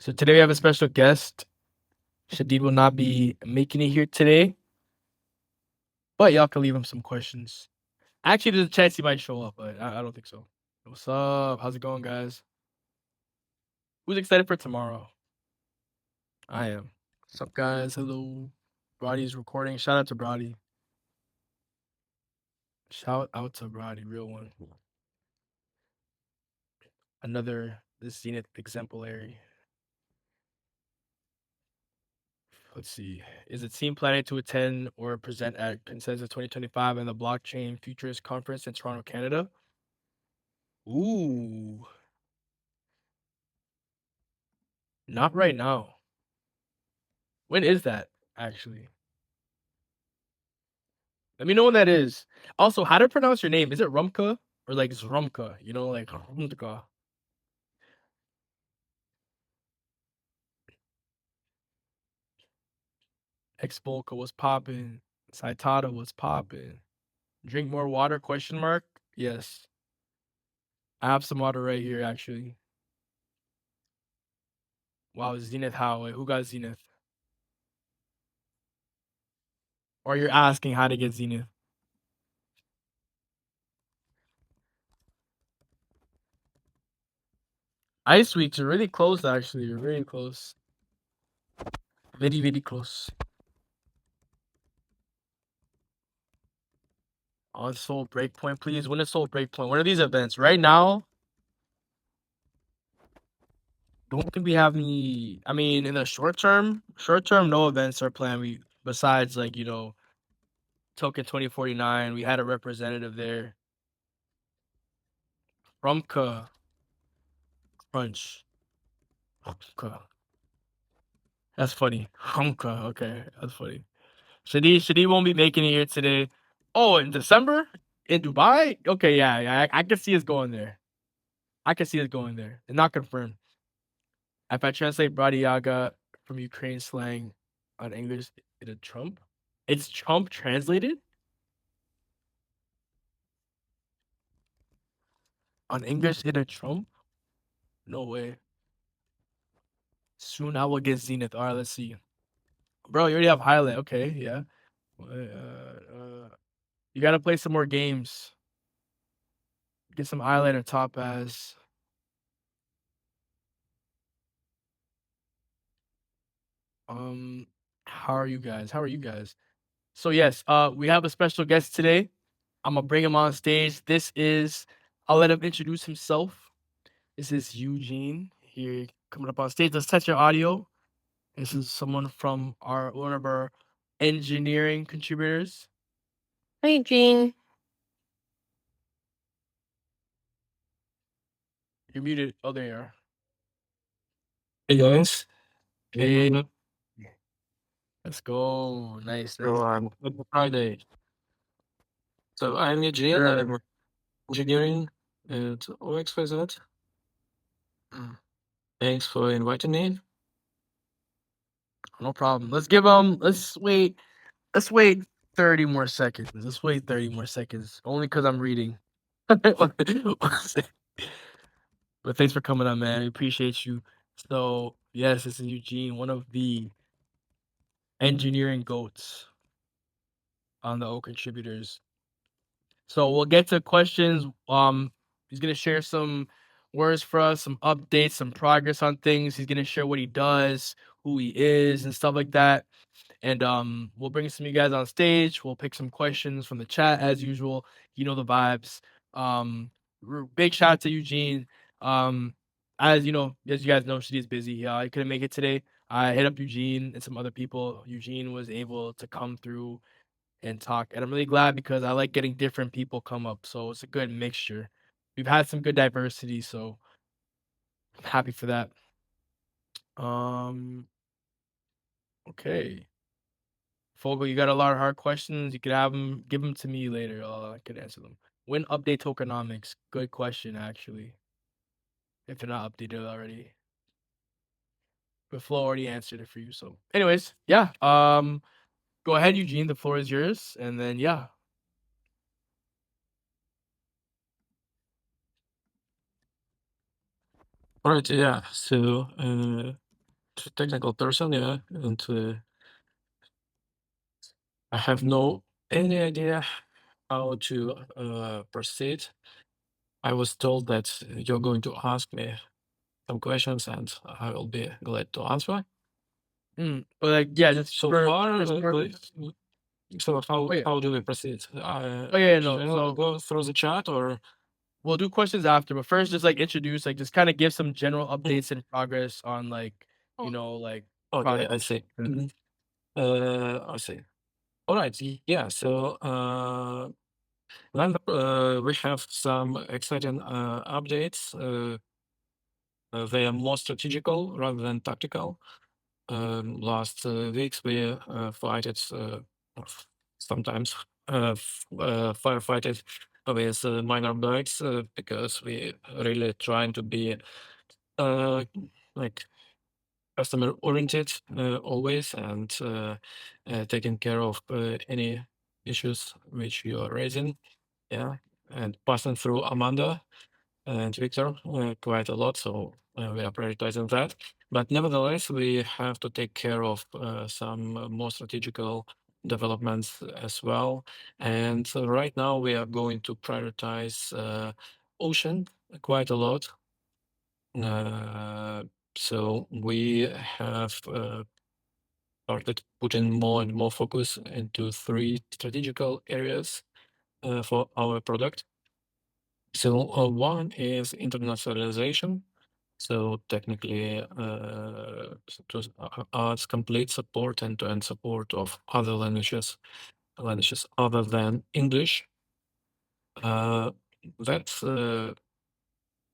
So today we have a special guest. Shadid will not be making it here today, but y'all can leave him some questions. Actually, there's a chance he might show up, but I don't think so. What's up? How's it going, guys? Who's excited for tomorrow? I am. What's up, guys? Hello. Brody's recording. Shout out to Brody. Shout out to Brody, real one. Another this Zenith exemplary. Let's see. Is the team planning to attend or present at Consensus 2025 and the Blockchain Futures Conference in Toronto, Canada? Ooh, not right now. When is that, actually? Let me know when that is. Also, how to pronounce your name? Is it Rumka or like Zrumka? You know, like Rumka. Exbolka was popping. Saitata was popping. Drink more water? Question mark. Yes, I have some water right here, actually. Wow, Zenith. How? Wait, who got Zenith? Or you're asking how to get Zenith? Ice weeks are really close, actually. You're really close. Very, very close. On Soul Breakpoint, please. When is Soul Breakpoint? When are these events? Right now, don't think we have any. I mean, in the short term, no events are planned. We besides like Token 2049. We had a representative there. Rumka Crunch. Rumka. That's funny. Rumka. Okay, that's funny. Shadi won't be making it here today. Oh, in December in Dubai. Okay, yeah. I can see us going there. I can see us going there. It's not confirmed. If I translate Brady Yaga from Ukraine slang on English, it's a Trump. It's Trump translated on English in a Trump. No way. Soon I will get Zenith. All right, let's see. Bro, you already have highlight. Okay, yeah. You gotta play some more games. Get some highlight or top as. How are you guys? How are you guys? So yes, we have a special guest today. I'm gonna bring him on stage. I'll let him introduce himself. This is Eugene here coming up on stage. Let's test your audio. This is someone from one of our engineering contributors. Hey, Gene. You're muted. Oh, there you are. Hey, guys. Hey, let's go. Nice. So, happy Friday. So, I'm Eugene. Sure. I'm engineering at O.XYZ. Thanks for inviting me. No problem. Let's give let's wait. Let's wait 30 more seconds. Let's wait 30 more seconds. Only because I'm reading. But thanks for coming on, man. We appreciate you. So yes, this is Eugene, one of the engineering goats on the O contributors. So we'll get to questions. He's gonna share some words for us, some updates, some progress on things. He's gonna share what he does, who he is, and stuff like that. And we'll bring some of you guys on stage. We'll pick some questions from the chat as usual. You know the vibes. Big shout out to Eugene. As you know, as you guys know, Shadi's busy. I couldn't make it today. I hit up Eugene and some other people. Eugene was able to come through and talk, and I'm really glad because I like getting different people come up. So it's a good mixture. We've had some good diversity, so I'm happy for that. Um, okay. Fogel, you got a lot of hard questions. You could give them to me later. I could answer them. When update tokenomics? Good question, actually. If they're not updated already, but Flo already answered it for you. So, anyways, yeah. Go ahead, Eugene. The floor is yours, and then yeah. All right, yeah. So, technical person, yeah, and I have no any idea how to proceed. I was told that you're going to ask me some questions, and I will be glad to answer. But like, yeah, just So for far, just for so oh yeah, how do we proceed? no. Should I So go through the chat or? we'll do questions after, but first, just like introduce, like just kind of give some general Mm. updates and progress on like Oh, like okay, project. I see. Mhm. I see. All right. Yeah. So then we have some exciting updates. They are more strategical rather than tactical. Last weeks we fighted sometimes firefighted with minor bugs because we really trying to be uh, like customer oriented always and taking care of any issues which you are raising. Yeah, and passing through Amanda and Victor quite a lot, so we are prioritizing that. But nevertheless, we have to take care of some more strategical developments as well. And right now, we are going to prioritize Ocean quite a lot. Uh, so we have started putting more and more focus into three strategical areas for our product. So one is internationalization. So technically, adds complete support end-to-end support of other languages other than English. Uh, that's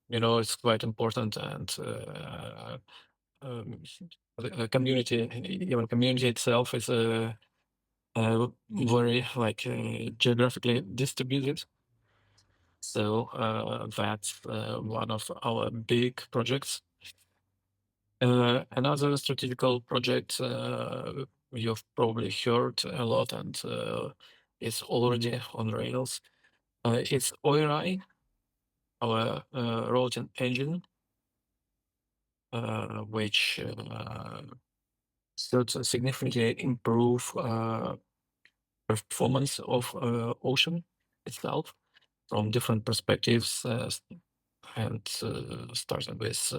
it's quite important, and um, the community, even community itself, is very like geographically distributed. So that's one of our big projects. Another strategical project you've probably heard a lot, and it's already on Rails. It's ORI, our routing engine, which should significantly improve performance of Ocean itself from different perspectives, and starting with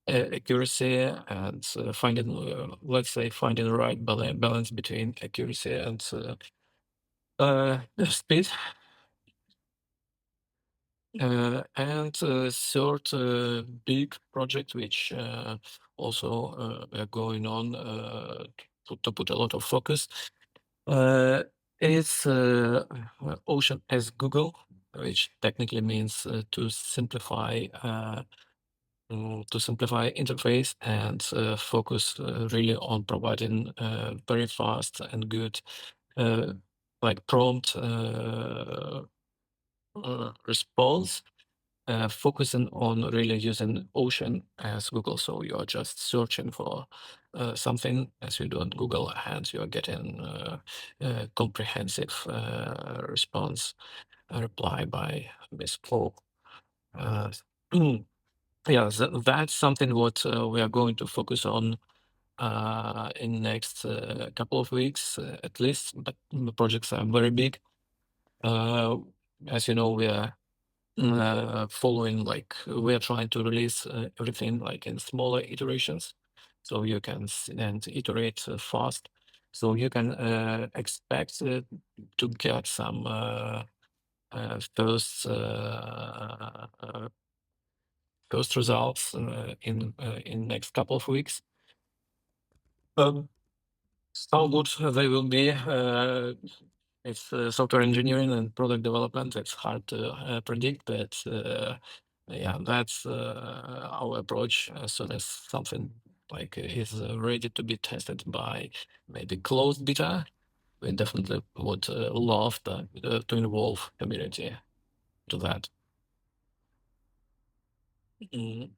accuracy and finding, let's say, finding the right balance between accuracy and speed. And third big project, which also are going on to put a lot of focus, is Ocean as Google, which technically means to simplify interface and focus really on providing very fast and good like prompt response, focusing on really using Ocean as Google. So you're just searching for something as you do on Google, and you're getting comprehensive response reply by this flow. Uh, yeah, that's something what we are going to focus on in next couple of weeks at least. But the projects are very big. Uh, as you know, we are following, like, we are trying to release everything like in smaller iterations, so you can and iterate fast. So you can expect to get some first first results in next couple of weeks. Um, how good they will be. It's software engineering and product development. It's hard to predict, but yeah, that's our approach. As soon as something like is ready to be tested by maybe closed beta, we definitely would love to involve community to that. Mm.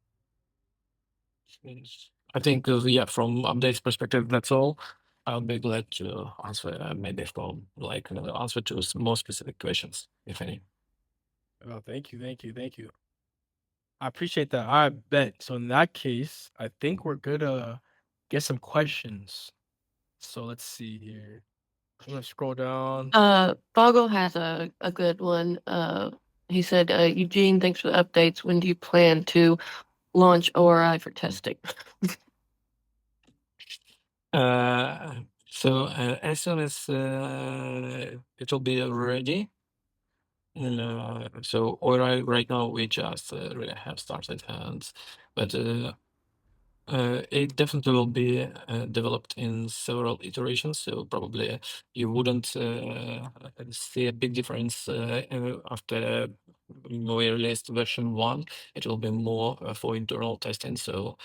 I think, yeah, from updates perspective, that's all. I'll be glad to answer, maybe from like answer to more specific questions, if any. Oh, thank you, thank you, thank you. I appreciate that. I bet. So in that case, I think we're good. get some questions. So let's see here. I'm gonna scroll down. Boggle has a good one. He said, Eugene, thanks for the updates. When do you plan to launch ORI for testing? As soon as it will be ready. So ORI right now we just really have started, but it definitely will be developed in several iterations. So probably you wouldn't see a big difference after we released version 1. It will be more for internal testing. So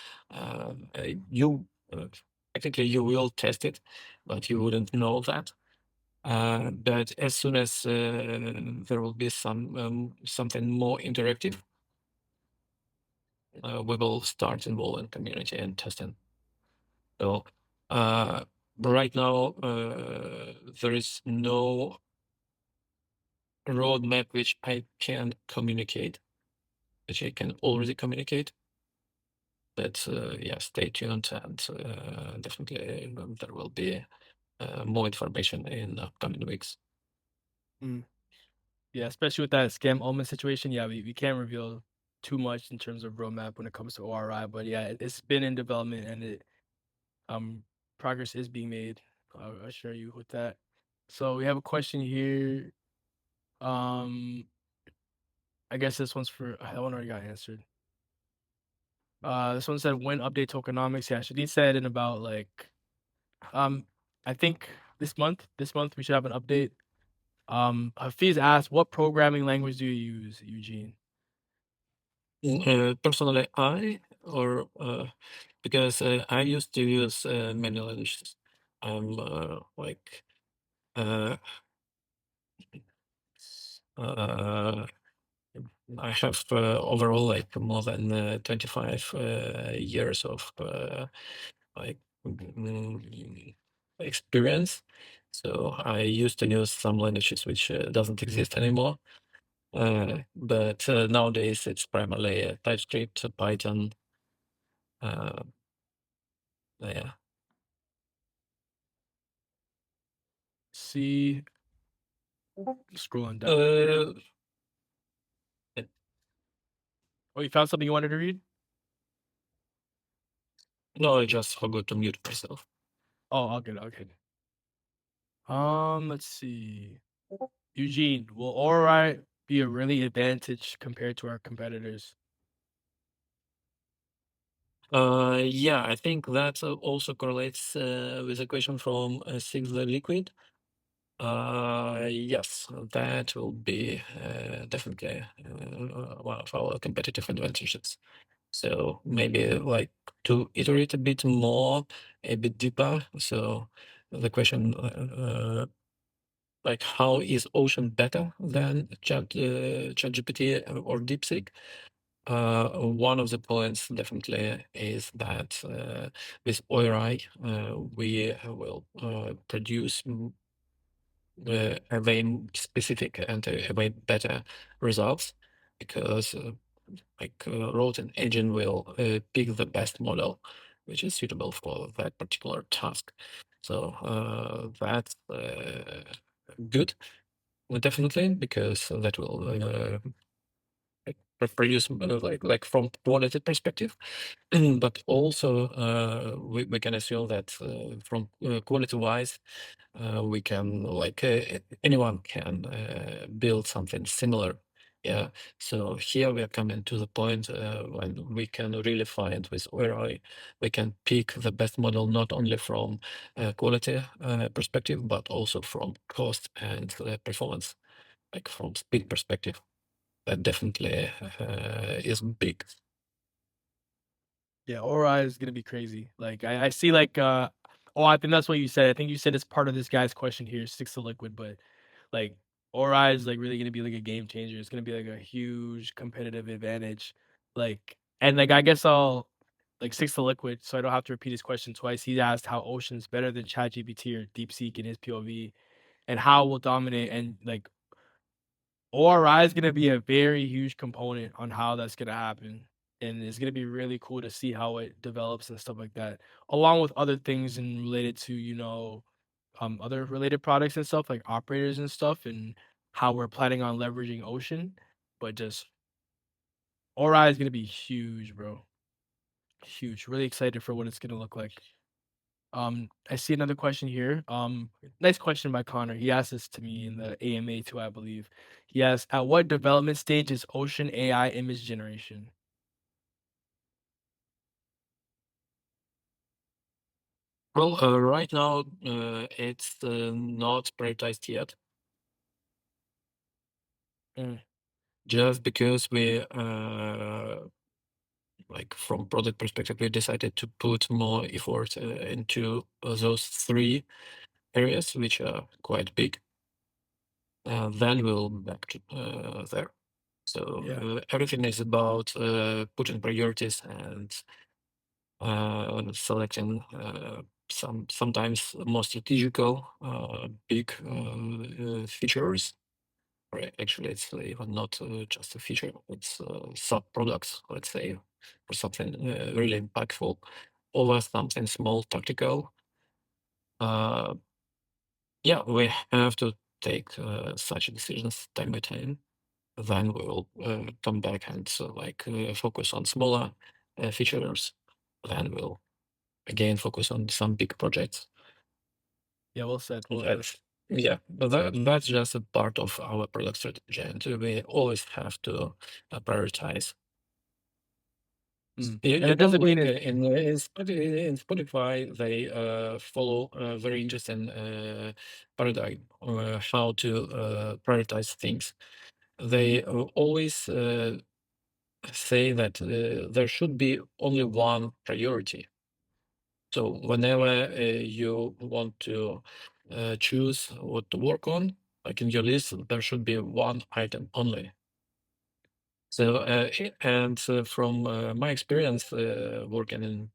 you technically you will test it, but you wouldn't know that. But as soon as there will be something more interactive, we will start involving community and testing. So right now there is no roadmap which I can communicate, which I can already communicate. But yeah, stay tuned, and definitely there will be more information in upcoming weeks. Mm. Yeah, especially with that scam Altman situation. Yeah, we can't reveal too much in terms of roadmap when it comes to ORI, but yeah, it's been in development and it progress is being made. I'll assure you with that. So we have a question here. Um, I guess this one's for that one already got answered. This one said when update tokenomics. Yeah, Shadid said in about like I think this month we should have an update. Hafiz asked, what programming language do you use, Eugene? Personally, because I used to use many languages. I'm like uh, uh, I have overall like more than 25 years of like experience. So I used to use some languages which doesn't exist anymore. But nowadays it's primarily TypeScript, Python. Uh, yeah. See, scrolling down. Uh, Oh, you found something you wanted to read? no, I just forgot to mute myself. Oh, I'll get it. Okay. Let's see. Eugene, will ORI be a really advantage compared to our competitors? Yeah, I think that also correlates with a question from Six the Liquid. Yes, that will be definitely one of our competitive advantages. So maybe like to iterate a bit more, a bit deeper. So the question, like, how is Ocean better than ChatGPT or DeepSeek? One of the points definitely is that with ORI, we will produce a way specific and a way better results, because routing engine will pick the best model which is suitable for that particular task. So that's good, definitely, because that will produce like from quality perspective. But also we can assume that from quality wise, we can like anyone can build something similar. Yeah, so here we are coming to the point when we can really find with ORI, we can pick the best model not only from quality perspective, but also from cost and performance, like from speed perspective. That definitely is big. Yeah, ORI is gonna be crazy. Like I see like oh, I think that's what you said. I think you said it's part of this guy's question here, sticks to liquid, but like ORI is like really gonna be like a game changer. It's gonna be like a huge competitive advantage. Like and like I guess I'll like sticks to liquid, so I don't have to repeat his question twice. He asked how Ocean's better than ChatGPT or DeepSeek in his POV, and how will dominate and like ORI is gonna be a very huge component on how that's gonna happen. and it's gonna be really cool to see how it develops and stuff like that, along with other things and related to other related products and stuff like operators and stuff, and how we're planning on leveraging Ocean. But just ORI is gonna be huge, bro. Huge. Really excited for what it's gonna look like. I see another question here. Nice question by Connor. He asked this to me in the AMA too, I believe. He asked, at what development stage is Ocean AI image generation? Well, right now it's not prioritized yet, Mm, just because we like from product perspective, we decided to put more effort into those three areas, which are quite big. Then we'll back to there. So yeah. everything is about putting priorities and selecting sometimes more strategical big features. Or actually, it's even not just a feature; it's sub products, let's say, or something really impactful, or something small, tactical. Yeah, we have to take such decisions time by time. Then we will come back and focus on smaller features. Then we'll again focus on some big projects. Yeah, well said. Well said. That's yeah, but that's just a part of our product strategy, and we always have to prioritize. Mm. You And it know, doesn't mean like it. in Spotify, they follow a very interesting paradigm how to prioritize things. They always say that there should be only one priority. So whenever you want to choose what to work on, like in your list, there should be one item only. So from my experience working in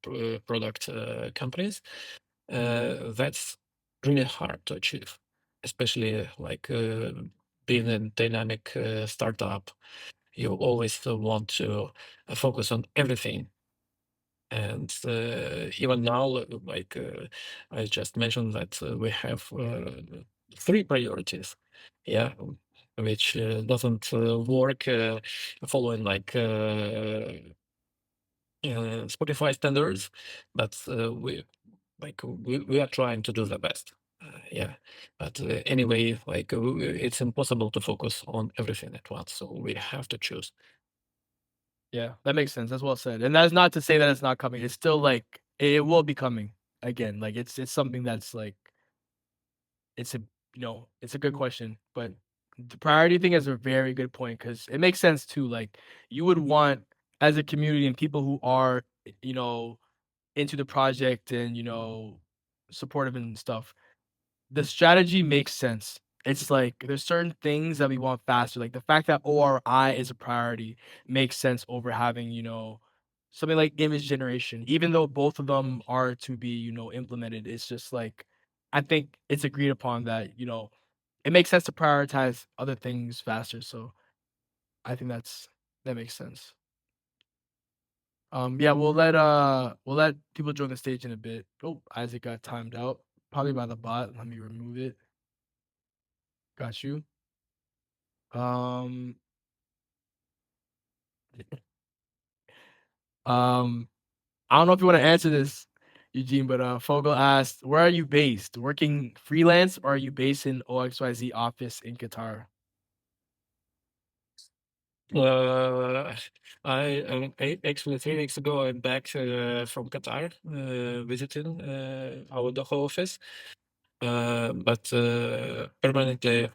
product companies, that's really hard to achieve, especially being a dynamic startup. You always want to focus on everything. And even now, I just mentioned that we have three priorities, yeah, which doesn't work following Spotify standards, but we are trying to do the best. Yeah, but anyway, it's impossible to focus on everything at once, so we have to choose. Yeah, that makes sense. That's well said. And that's not to say that it's not coming. It's still like it will be coming again. Like it's something that's like it's a it's a good question, but the priority thing is a very good point because it makes sense too. Like you would want as a community and people who are into the project and supportive and stuff, the strategy makes sense. It's like there's certain things that we want faster. Like the fact that ORI is a priority makes sense over having, something like image generation. Even though both of them are to be, implemented, it's just like I think it's agreed upon that, it makes sense to prioritize other things faster. So I think that makes sense. Yeah, we'll let people join the stage in a bit. Oh, Isaac got timed out. Probably by the bot. Let me remove it. Got you. Um, um, I don't know if you want to answer this, Eugene, but Fogel asked, "Where are you based? Working freelance, or are you based in O.XYZ office in Qatar?" Uh, actually 3 weeks ago I'm back from Qatar visiting our Doha office, but permanently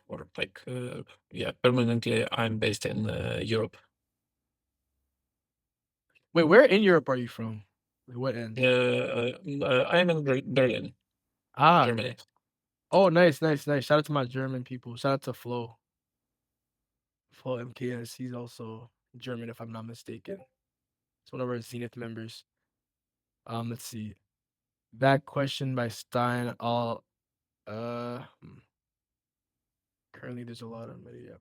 permanently I'm based in Europe. Wait, where in Europe are you from? Like, what end? I'm in Berlin, Ah, Germany. oh, nice, nice, nice. Shout out to my German people. Shout out to Flo. Flo MKS. He's also German, if I'm not mistaken. It's one of our Zenith members. Let's see. That question by Stein. Currently there's a lot on media.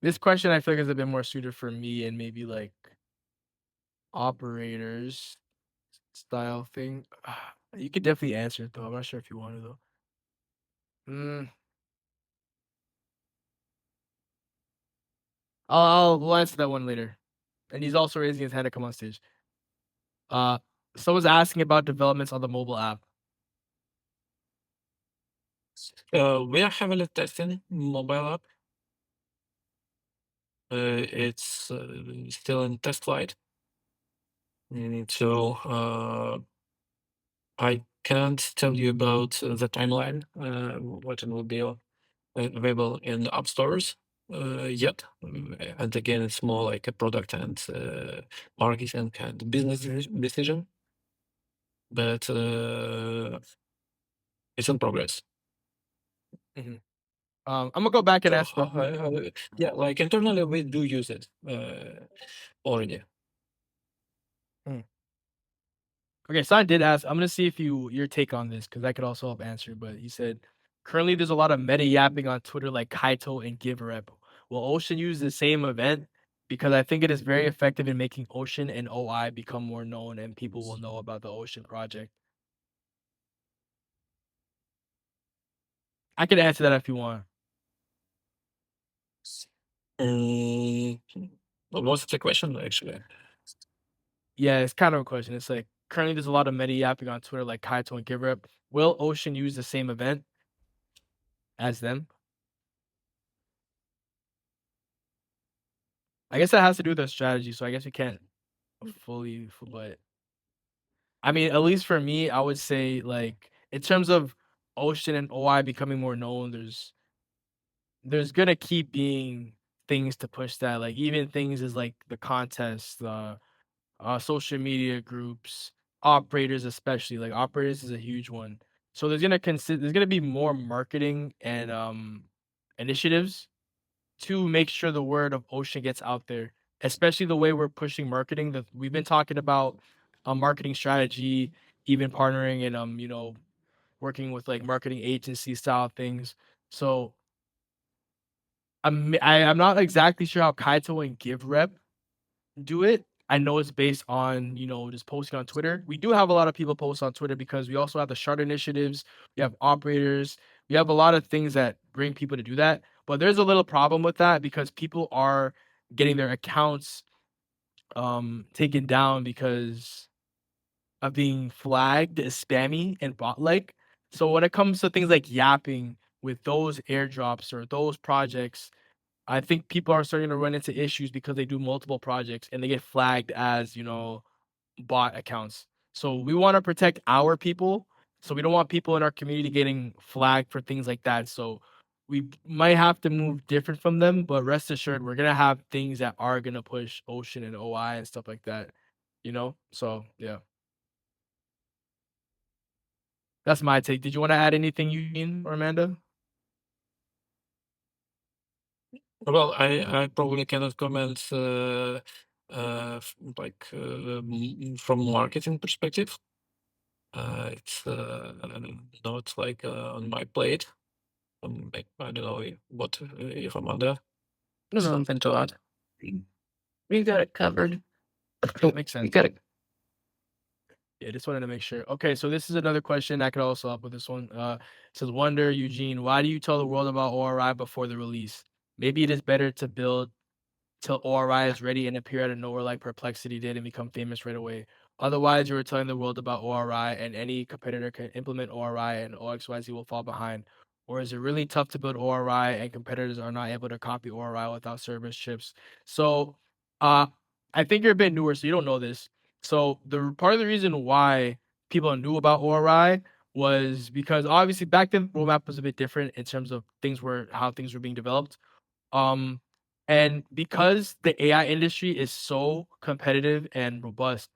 This question I feel like is a bit more suited for me and maybe like operators style thing. You could definitely answer it though. I'm not sure if you want to though. Mm, we'll answer that one later. And he's also raising his hand to come on stage. Someone's asking about developments on the mobile app. We are heavily testing mobile app. It's still in TestFlight. So I can't tell you about the timeline, what it will be available in the app stores yet. And again, it's more like a product and marketing and business decision, but it's in progress. I'm gonna go back and So, ask. yeah, like internally, we do use it already. Okay, Simon did ask. I'm gonna see if your take on this because I could also help answer. But he said currently there's a lot of meta yapping on Twitter like Kaito and GiveRep. Will Ocean use the same event? Because I think it is very effective in making Ocean and OI become more known and people will know about the Ocean project. I could answer that if you want. What's the question actually? Yeah, it's kind of a question. It's like currently there's a lot of meta yapping on Twitter like Kaito and GiveRep. Will Ocean use the same event as them? I guess that has to do with their strategy, so I guess we can't fully, but I mean, at least for me, I would say like in terms of Ocean and OI becoming more known, there's gonna keep being things to push that. Like even things as like the contests, the social media groups, operators especially. Like operators is a huge one. So there's gonna be more marketing and initiatives to make sure the word of Ocean gets out there, especially the way we're pushing marketing. That we've been talking about marketing strategy, even partnering and working with like marketing agency style things. So I'm not exactly sure how Kaito and GiveRep do it. I know it's based on, just posting on Twitter. We do have a lot of people post on Twitter because we also have the Shard initiatives, we have operators, we have a lot of things that bring people to do that. But there's a little problem with that because people are getting their accounts taken down because of being flagged as spammy and bot-like. So when it comes to things like yapping with those airdrops or those projects, I think people are starting to run into issues because they do multiple projects and they get flagged as, bot accounts. So we want to protect our people. So we don't want people in our community getting flagged for things like that. So we might have to move different from them, but rest assured, we're gonna have things that are gonna push Ocean and OI and stuff like that. So yeah, that's my take. Did you want to add anything, Eugene or Amanda? Well, I probably cannot comment from marketing perspective. It's not like on my plate. I don't know what if Amanda No, no, something to add. We got it covered. makes sense. You got it. Yeah, just wanted to make sure. Okay, so this is another question I could also help with this one. It says, Wonder, Eugene, why do you tell the world about ORI before the release? Maybe it is better to build till ORI is ready and appear out of nowhere like Perplexity did and become famous right away. Otherwise, you are telling the world about ORI and any competitor can implement ORI and O.XYZ will fall behind. Or is it really tough to build ORI and competitors are not able to copy ORI without service chips? So uh, I think you're a bit newer, so you don't know this. So the part of the reason why people knew about ORI was because obviously back then roadmap was a bit different in terms of how things were being developed. Um, and because the AI industry is so competitive and robust,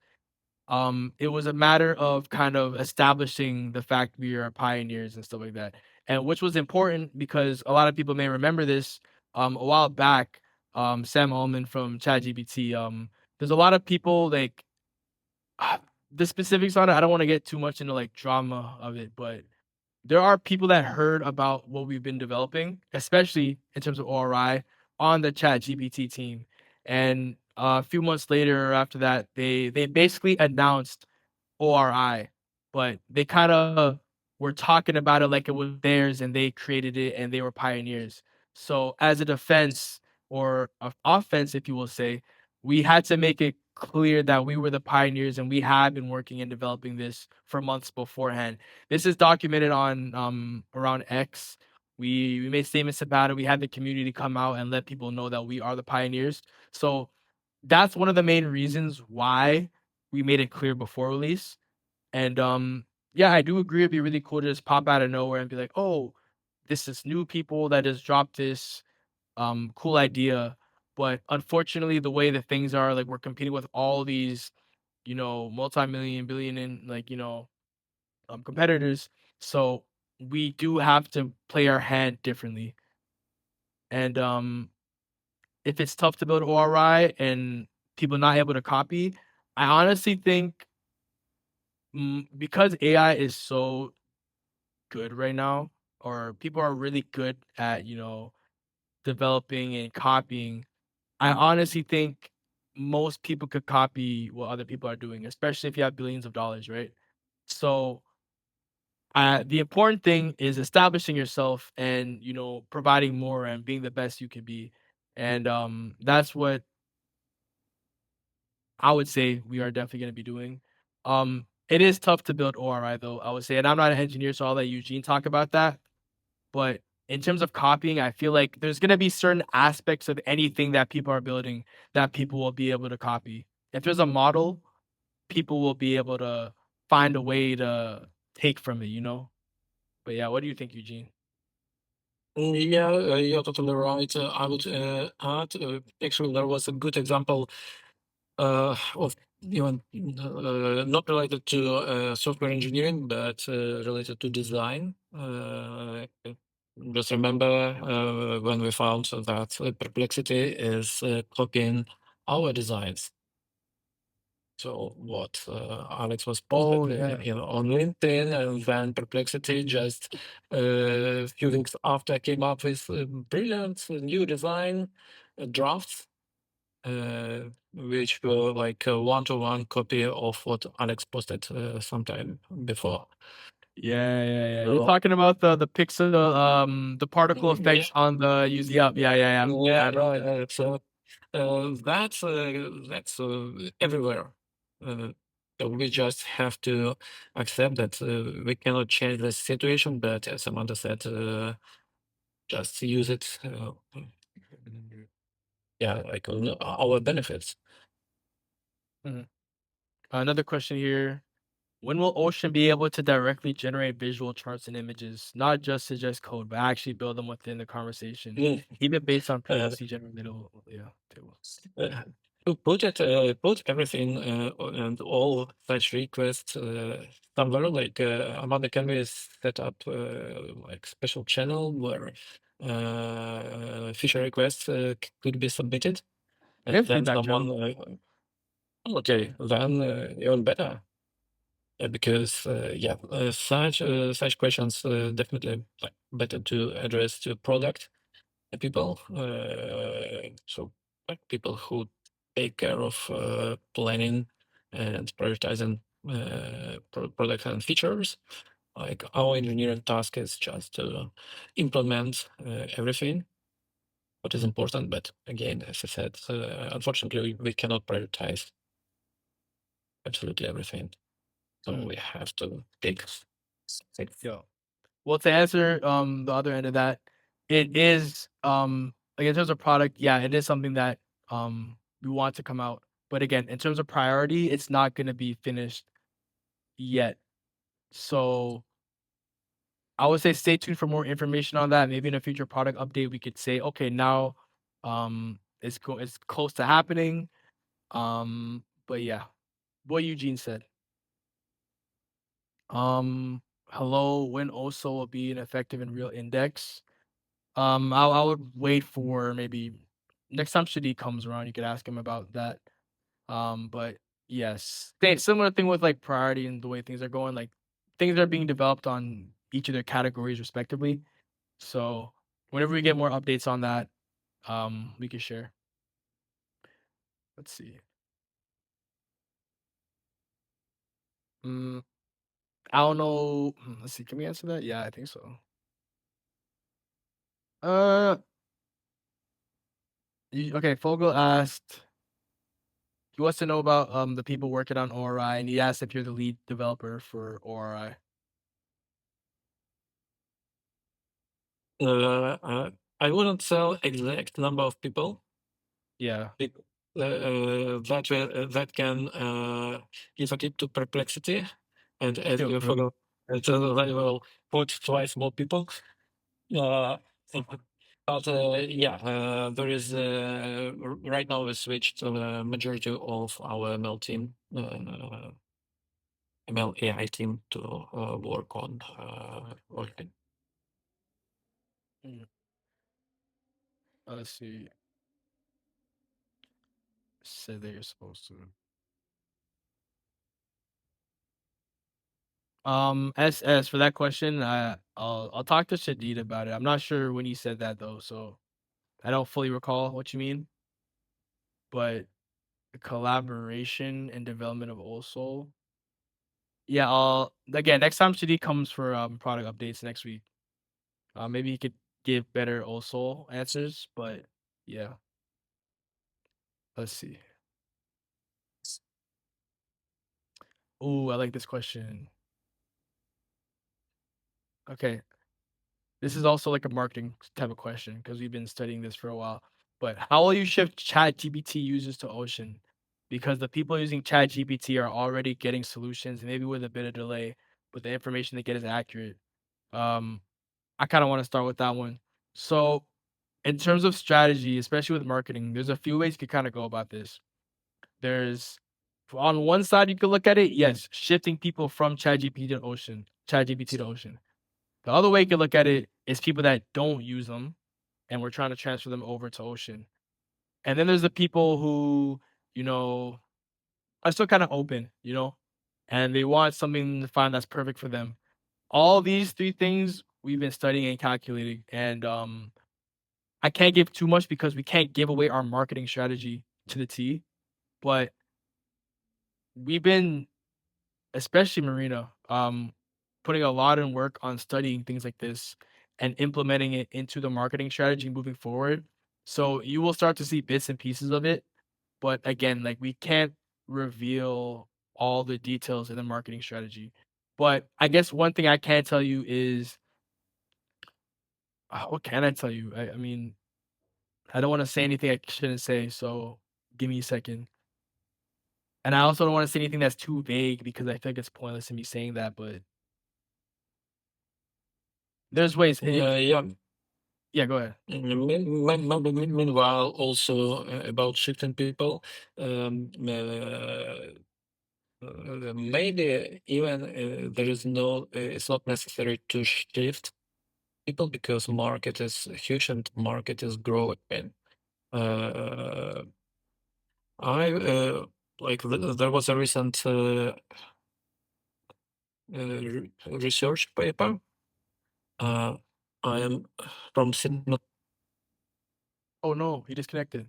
it was a matter of kind of establishing the fact we are pioneers and stuff like that. And which was important because a lot of people may remember this. A while back, Sam Altman from ChatGPT, there's a lot of people like the specifics on it. I don't want to get too much into like drama of it, but there are people that heard about what we've been developing, especially in terms of ORI, on the ChatGPT team. And a few months later after that, they basically announced ORI, but they kinda were talking about it like it was theirs and they created it and they were pioneers. So as a defense or offense, if you will say, we had to make it clear that we were the pioneers and we had been working and developing this for months beforehand. This is documented on around X. We made statements about it. We had the community come out and let people know that we are the pioneers. So that's one of the main reasons why we made it clear before release. And yeah, I do agree. It'd be really cool to just pop out of nowhere and be like, "Oh, this is new people that just dropped this cool idea." But unfortunately, the way that things are, like we're competing with all these, multi-million, billion, and competitors. So we do have to play our hand differently. And if it's tough to build ORI and people not able to copy, I honestly think because AI is so good right now, or people are really good at, developing and copying, I honestly think most people could copy what other people are doing, especially if you have billions of dollars, right? So the important thing is establishing yourself and providing more and being the best you can be, and that's what I would say we are definitely going to be doing. It is tough to build ORI though, I would say, and I'm not an engineer, so I'll let Eugene talk about that. But in terms of copying, I feel like there's gonna be certain aspects of anything that people are building that people will be able to copy. If there's a model, people will be able to find a way to take from it? But yeah, what do you think, Eugene? Yeah, you're totally right. I would add, actually, there was a good example of even not related to software engineering, but related to design. Just remember when we found that Perplexity is copying our designs. So what Alex was Oh, posted yeah. on LinkedIn, and then Perplexity just a few weeks after came up with brilliant new design drafts, which were like a one-to-one copy of what Alex posted sometime before. Yeah. You're So, talking about the pixel, the particle yeah, effects on the UZ up. Yeah. yeah, I know right. that. So that's everywhere. So we just have to accept that we cannot change the situation, but as Amanda said, just use it. Yeah, like on our benefits. Mhm. Another question here. When will Ocean be able to directly generate visual charts and images, not just suggest code, but actually build them within the conversation, Mm. even based on Uh, previously generated tables? to put everything and all such requests somewhere like Amanda, can we set up like special channel where feature requests could be submitted, We and have then feedback someone channel. okay, then even better. Because yeah, such questions definitely like better to address to product people. So like people who take care of planning and prioritizing product and features. Like our engineering task is just to implement everything what is important. But again, as I said, unfortunately, we cannot prioritize absolutely everything. So Mhm. we have to take things. Yeah. Well, to answer the other end of that, it is like in terms of product, yeah, it is something that we want to come out. But again, in terms of priority, it's not gonna be finished yet. So I would say stay tuned for more information on that. Maybe in a future product update, we could say, okay, now it's close to happening. But yeah, what Eugene said. Um, hello, when also will be an effective and real index. I would wait for maybe next time Shadi comes around, you could ask him about that. But yes, similar thing with like priority and the way things are going. Like things are being developed on each of their categories respectively. So whenever we get more updates on that, we can share. Let's see. Mm, I don't know. Let's see. Can we answer that? Yeah, I think so. Uh, okay. Fogel asked. He wants to know about the people working on ORI, and he asked if you're the lead developer for ORI. I wouldn't tell exact number of people. Yeah. That can give a tip to perplexity, and as Yo, you bro. forgot, they will put twice more people. Uh, but there is right now we switched the majority of our ML team, ML AI team to work on working. Let's see. Said that you're supposed to. As for that question, I'll talk to Shadid about it. I'm not sure when he said that though, so I don't fully recall what you mean. But the collaboration and development of OSOL. Yeah, I'll again next time Shadid comes for product updates next week. Maybe he could give better OSOL answers, but yeah. Let's see. Ooh, I like this question. Okay. This is also like a marketing type of question because we've been studying this for a while. But how will you shift ChatGPT users to Ocean? Because the people using ChatGPT are already getting solutions, maybe with a bit of delay, but the information they get is accurate. Um, I kind of want to start with that one. So, in terms of strategy, especially with marketing, there's a few ways you could kind of go about this. There's on one side you could look at it, yes, shifting people from ChatGPT to Ocean. The other way you could look at it is people that don't use them, and we're trying to transfer them over to Ocean. And then there's the people who, you know, are still kind of open, and they want something to find that's perfect for them. All these three things we've been studying and calculating, and I can't give too much because we can't give away our marketing strategy to the T. But we've been, especially Marina, putting a lot in work on studying things like this and implementing it into the marketing strategy moving forward. So you will start to see bits and pieces of it. But again, like we can't reveal all the details in the marketing strategy. But I guess one thing I can tell you is what can I tell you? I mean, I don't want to say anything I shouldn't say. So give me a second. And I also don't want to say anything that's too vague because I think it's pointless in me saying that. But there's ways. Yeah. Yeah, go ahead. Meanwhile, also about shifting people, maybe even there is no, it's not necessary to shift people because market is huge and market is growing. I like there was a recent research paper. I am from Oh no, he disconnected.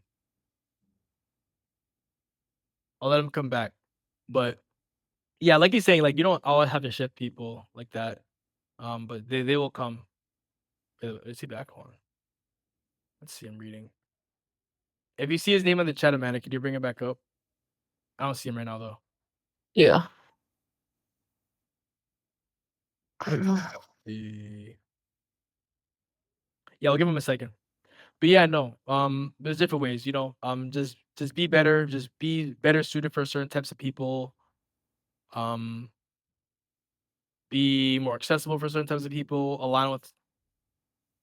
I'll let him come back. But yeah, like he's saying, like you don't always have to shift people like that. But they will come. Is he back on? Let's see. I'm reading. If you see his name on the chat, man, could you bring it back up? I don't see him right now though. Yeah. Yeah, I'll give him a second. But yeah, no. There's different ways, just be better, just be better suited for certain types of people. Um, be more accessible for certain types of people, align with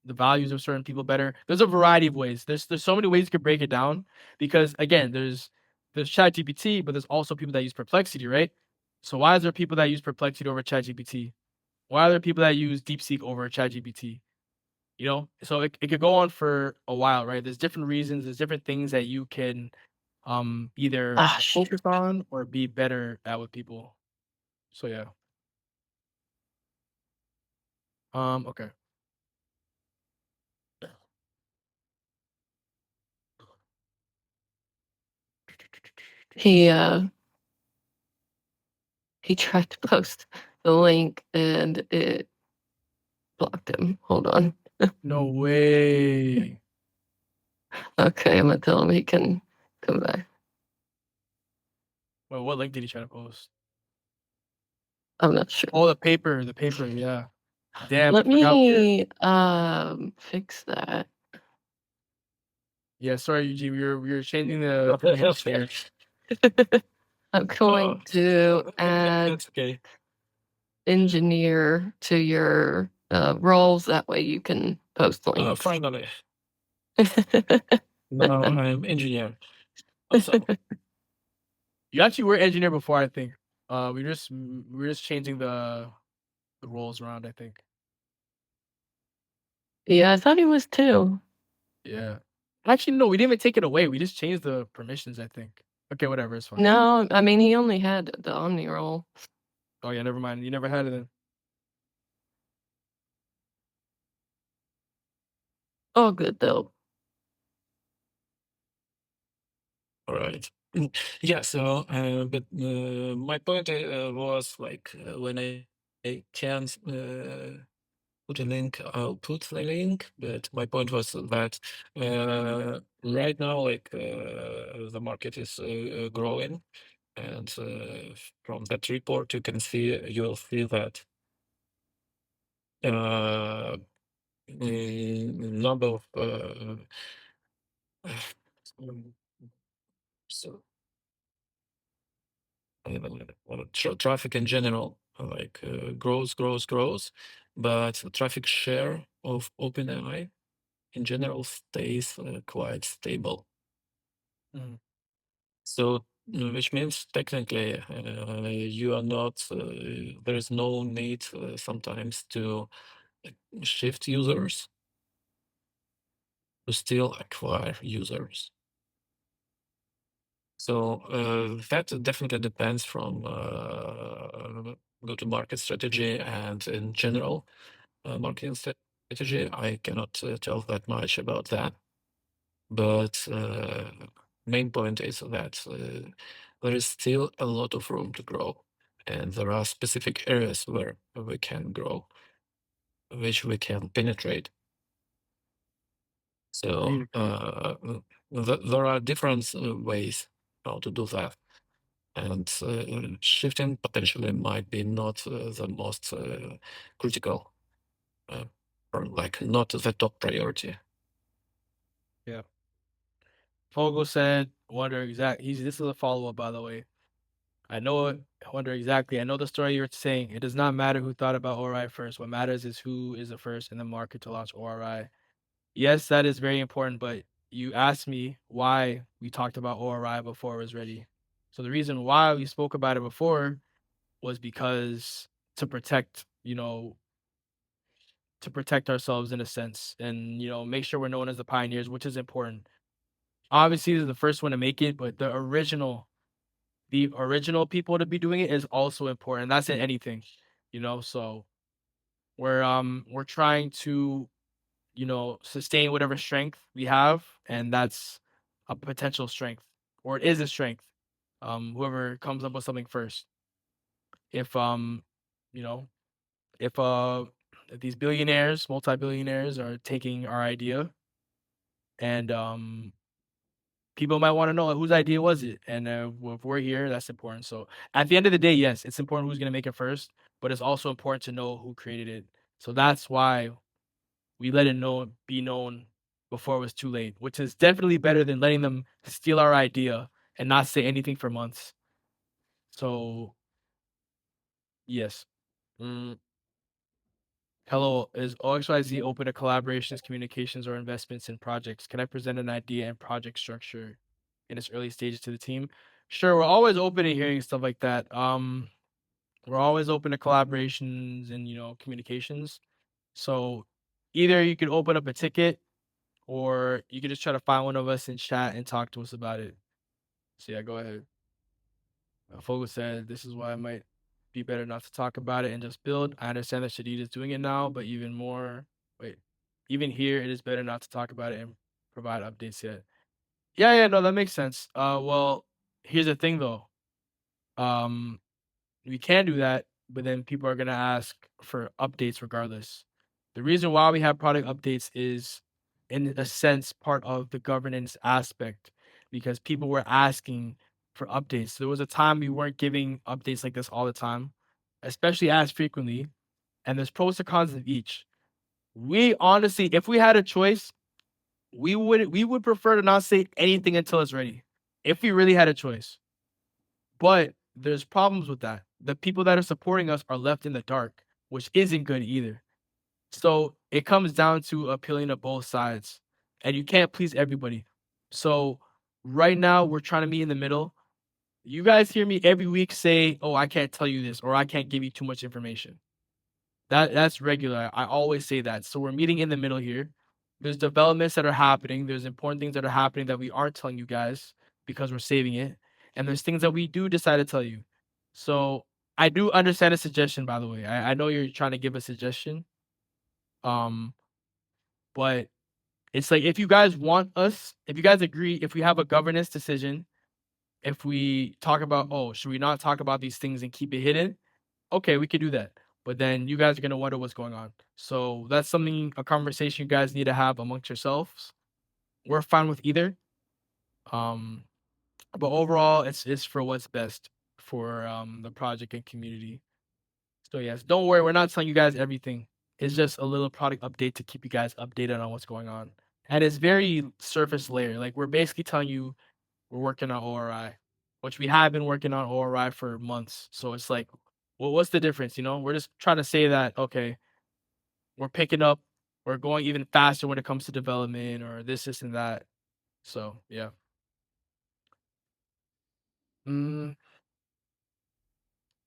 the values of certain people better. There's a variety of ways. There's so many ways you could break it down because again, there's ChatGPT, but there's also people that use Perplexity, right? So why is there people that use Perplexity over ChatGPT? Why are there people that use DeepSeek over ChatGPT? So it could go on for a while, right? There's different reasons, there's different things that you can either Shit. focus on or be better at with people. So yeah. Okay. He he tried to post the link and it blocked him. Hold on. No way. Okay, I'm gonna tell him he can come back. Wait, what link did he try to post? I'm not sure. Oh, the paper, yeah. Damn, Let I forgot. me fix that. Yeah, sorry, Eugene. We were changing the Okay. I'm going to add That's okay. engineer to your roles. That way you can post links. Finally, now I'm engineer. Awesome. You actually were engineer before, I think. We were just changing the roles around, I think. Yeah, I thought he was too. Yeah. Actually, no, we didn't even take it away. We just changed the permissions, I think. Okay, whatever, it's fine. No, I mean he only had the Omni role. Oh yeah, never mind. You never had it then. Oh, good though. All right. Yeah. So, but my point was like when I can't put a link, I'll put the link. But my point was that right now, like the market is growing, and from that report, you'll see that number of so traffic in general grows, but the traffic share of OpenAI in general stays quite stable. Mhm. So, which means technically you are not. There is no need sometimes to shift users to still acquire users. So that definitely depends from go-to-market strategy and in general marketing strategy. I cannot tell that much about that, but main point is that there is still a lot of room to grow, and there are specific areas where we can grow, which we can penetrate. So there are different ways how to do that. And shifting potentially might be not the most critical, or like not the top priority. Yeah. Fogel said, wonder exact. This is a follow up, by the way. I know it. Wonder exactly. I know the story you're saying. It does not matter who thought about ORI first. What matters is who is the first in the market to launch ORI. Yes, that is very important. But you asked me why we talked about ORI before it was ready. So the reason why we spoke about it before was because to protect, to protect ourselves in a sense, and make sure we're known as the pioneers, which is important. Obviously, this is the first one to make it, but the original people to be doing it is also important. That's in anything, So we're trying to sustain whatever strength we have, and that's a potential strength, or it is a strength. Whoever comes up with something first. If you know, if these billionaires, multi-billionaires, are taking our idea, and people might want to know whose idea was it, and if we're here, that's important. So at the end of the day, yes, it's important who's going to make it first, but it's also important to know who created it. So that's why we let it be known before it was too late, which is definitely better than letting them steal our idea and not say anything for months. So yes. Mm. Hello, is O.XYZ open to collaborations, communications, or investments in projects? Can I present an idea and project structure in its early stages to the team? Sure, we're always open to hearing stuff like that. We're always open to collaborations and communications. So either you could open up a ticket, or you could just try to find one of us in chat and talk to us about it. So yeah, go ahead. Fogel said, "This is why I might." be better not to talk about it and just build. I understand that Shadid is doing it now, but even here, it is better not to talk about it and provide updates yet. Yeah, no, that makes sense. Well, here's the thing though. Um, we can do that, but then people are gonna ask for updates regardless. The reason why we have product updates is, in a sense, part of the governance aspect because people were asking for updates. There was a time we weren't giving updates like this all the time, especially as frequently, and there's pros and cons of each. We honestly, if we had a choice, we would prefer to not say anything until it's ready. If we really had a choice. But there's problems with that. The people that are supporting us are left in the dark, which isn't good either. So it comes down to appealing to both sides, and you can't please everybody. So right now, we're trying to meet in the middle. You guys hear me every week say, "Oh, I can't tell you this," or "I can't give you too much information." That's regular. I always say that. So we're meeting in the middle here. There's developments that are happening. There's important things that are happening that we aren't telling you guys because we're saving it. And there's things that we do decide to tell you. So I do understand a suggestion, by the way. I know you're trying to give a suggestion. Um, but it's like if you guys want us, if you guys agree, if we have a governance decision, if we talk about, oh, should we not talk about these things and keep it hidden? Okay, we could do that. But then you guys are gonna wonder what's going on. So that's something, a conversation you guys need to have amongst yourselves. We're fine with either. Um, but overall, it's for what's best for the project and community. So yes, don't worry, we're not telling you guys everything. It's just a little product update to keep you guys updated on what's going on. And it's very surface layer. Like we're basically telling you we're working on ORI, which we have been working on ORI for months. So it's like, well, what's the difference? We're just trying to say that, okay, we're picking up, we're going even faster when it comes to development or this and that. So yeah. Mm,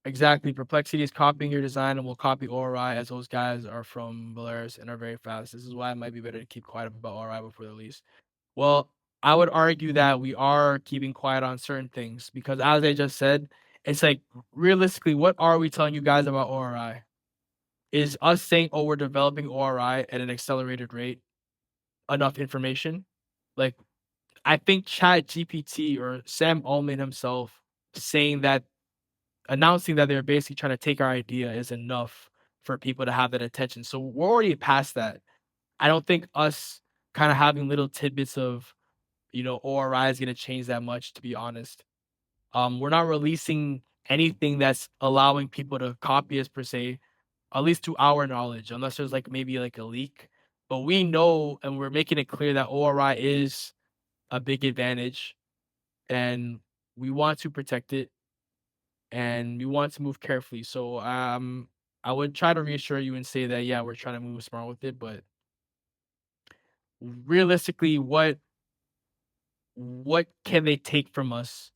exactly. Perplexity is copying your design and will copy ORI as those guys are from Valeris and are very fast. This is why it might be better to keep quiet about ORI before the release. Well, I would argue that we are keeping quiet on certain things because, as I just said, it's like realistically, what are we telling you guys about ORI? Is us saying, "Oh, we're developing ORI at an accelerated rate," enough information? Like, I think Chat GPT or Sam Altman himself saying that, announcing that they're basically trying to take our idea is enough for people to have that attention. So we're already past that. I don't think us kind of having little tidbits of ORI is gonna change that much, to be honest. We're not releasing anything that's allowing people to copy us per se, at least to our knowledge, unless there's like maybe like a leak. But we know and we're making it clear that ORI is a big advantage and we want to protect it and we want to move carefully. So I would try to reassure you and say that yeah, we're trying to move smart with it, but realistically, what can they take from us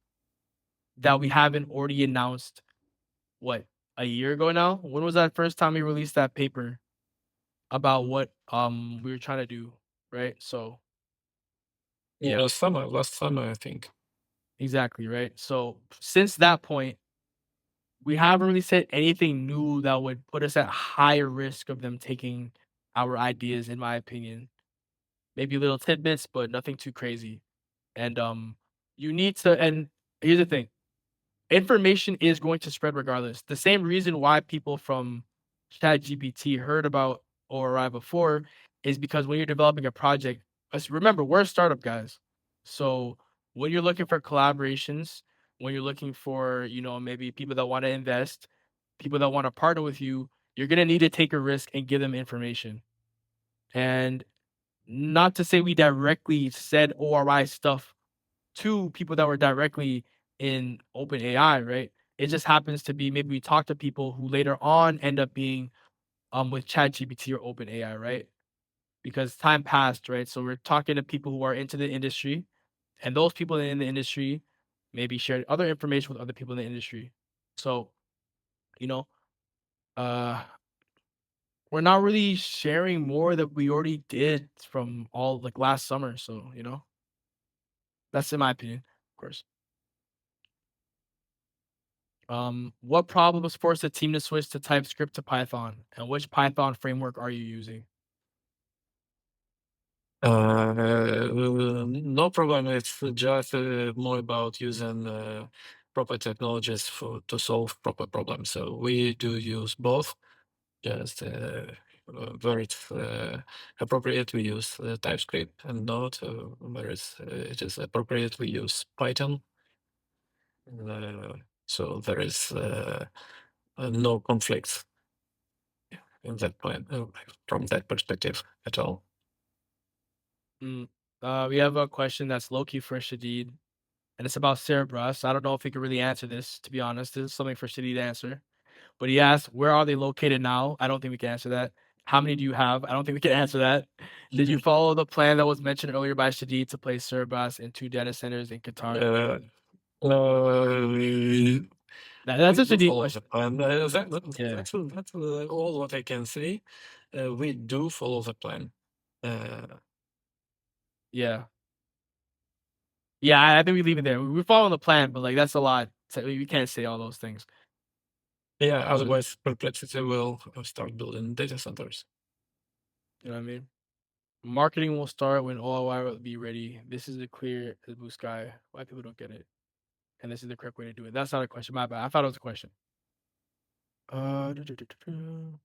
that we haven't already announced, what, a year ago now? When was that first time we released that paper about what we were trying to do, right? So Yeah, last summer, I think. exactly, right? So since that point, we haven't really said anything new that would put us at higher risk of them taking our ideas, in my opinion. Maybe little tidbits, but nothing too crazy. And you need to, and here's the thing, information is going to spread regardless. The same reason why people from ChatGPT heard about ORI before is because when you're developing a project, remember, we're a startup, guys. So when you're looking for collaborations, when you're looking for, maybe people that want to invest, people that want to partner with you, you're going to need to take a risk and give them information. And not to say we directly said ORI stuff to people that were directly in OpenAI, right? It just happens to be maybe we talk to people who later on end up being with ChatGPT or OpenAI, right? Because time passed, right? So we're talking to people who are into the industry, and those people in the industry maybe shared other information with other people in the industry. So, you know, uh we're not really sharing more that we already did from all like last summer. So, that's in my opinion, of course. What problems forced the team to switch to TypeScript to Python, and which Python framework are you using? No problem. It's just more about using proper technologies to solve proper problems. So we do use both. Just where it's appropriate, we use TypeScript, and not where it is appropriate, we use Python. So there is no conflicts in that point from that perspective at all. We have a question that's low-key for Shadid, and it's about Cerebras. I don't know if he could really answer this, to be honest. This is something for Shadid to answer. But he asked, where are they located now? I don't think we can answer that. How many do you have? I don't think we can answer that. Did you follow the plan that was mentioned earlier by Shadid to place Cerebras in 2 data centers in Qatar? That's a We do Shadid follow question. the plan. Yeah. That's all what I can say. We do follow the plan. Yeah. Yeah, I think we leave it there. We're following the plan, but, like, that's a lot. So we can't say all those things. Yeah, otherwise Perplexity will start building data centers. You know what I mean? Marketing will start when ORI will be ready. This is a clear as blue sky. Why people don't get it? And this is the correct way to do it. That's not a question. My bad. I thought it was a question. The